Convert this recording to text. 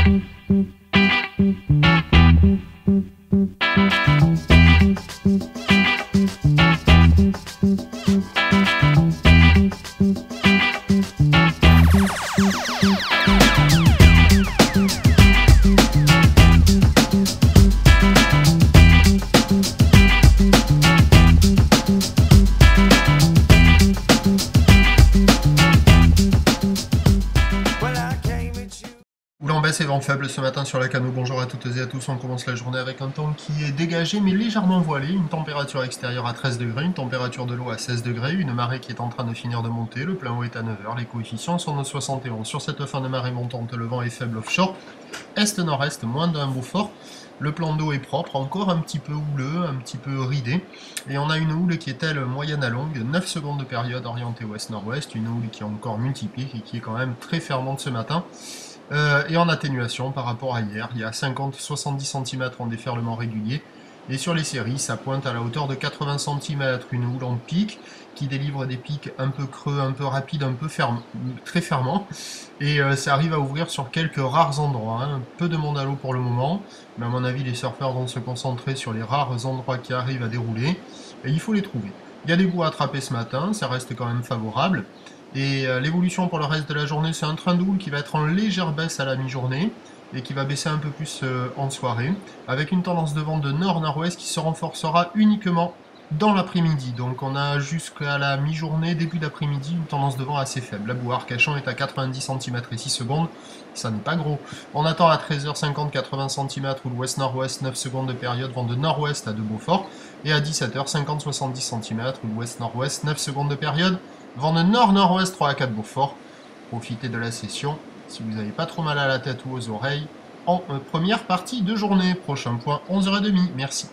Oula, baisse et vent faible ce matin sur la Cano. Bonjour à toutes et à tous. On commence la journée avec un temps qui est dégagé mais légèrement voilé. Une température extérieure à 13 degrés, une température de l'eau à 16 degrés, une marée qui est en train de finir de monter. Le plein eau est à 9h. Les coefficients sont de 71. Sur cette fin de marée montante, le vent est faible offshore. Est-nord-est, moins d'un Beaufort. Le plan d'eau est propre, encore un petit peu houleux, un petit peu ridé. Et on a une houle qui est elle moyenne à longue, 9 secondes de période orientée ouest-nord-ouest. Une houle qui est encore multipliée et qui est quand même très fermante ce matin. Et en atténuation par rapport à hier, il y a 50-70 cm en déferlement régulier, et sur les séries, ça pointe à la hauteur de 80 cm, une houle en pic, qui délivre des pics un peu creux, un peu rapides, un peu très fermants, et ça arrive à ouvrir sur quelques rares endroits, hein. Peu de monde à l'eau pour le moment, mais à mon avis, les surfeurs vont se concentrer sur les rares endroits qui arrivent à dérouler, et il faut les trouver. Il y a des bouts à attraper ce matin, ça reste quand même favorable. Et l'évolution pour le reste de la journée, c'est un train de houle qui va être en légère baisse à la mi-journée et qui va baisser un peu plus en soirée, avec une tendance de vent de nord-nord-ouest qui se renforcera uniquement dans l'après-midi. Donc on a jusqu'à la mi-journée, début d'après-midi, une tendance de vent assez faible. La boue Arcachon est à 90 cm et 6 secondes, ça n'est pas gros. On attend à 13h50 80 cm ou l'ouest-nord-ouest 9 secondes de période, vent de nord-ouest à de Beaufort, et à 17h 50-70 cm ou l'ouest-nord-ouest 9 secondes de période, vent de nord-nord-ouest 3 à 4 Beaufort. Profitez de la session si vous n'avez pas trop mal à la tête ou aux oreilles en première partie de journée. Prochain point 11h30. Merci.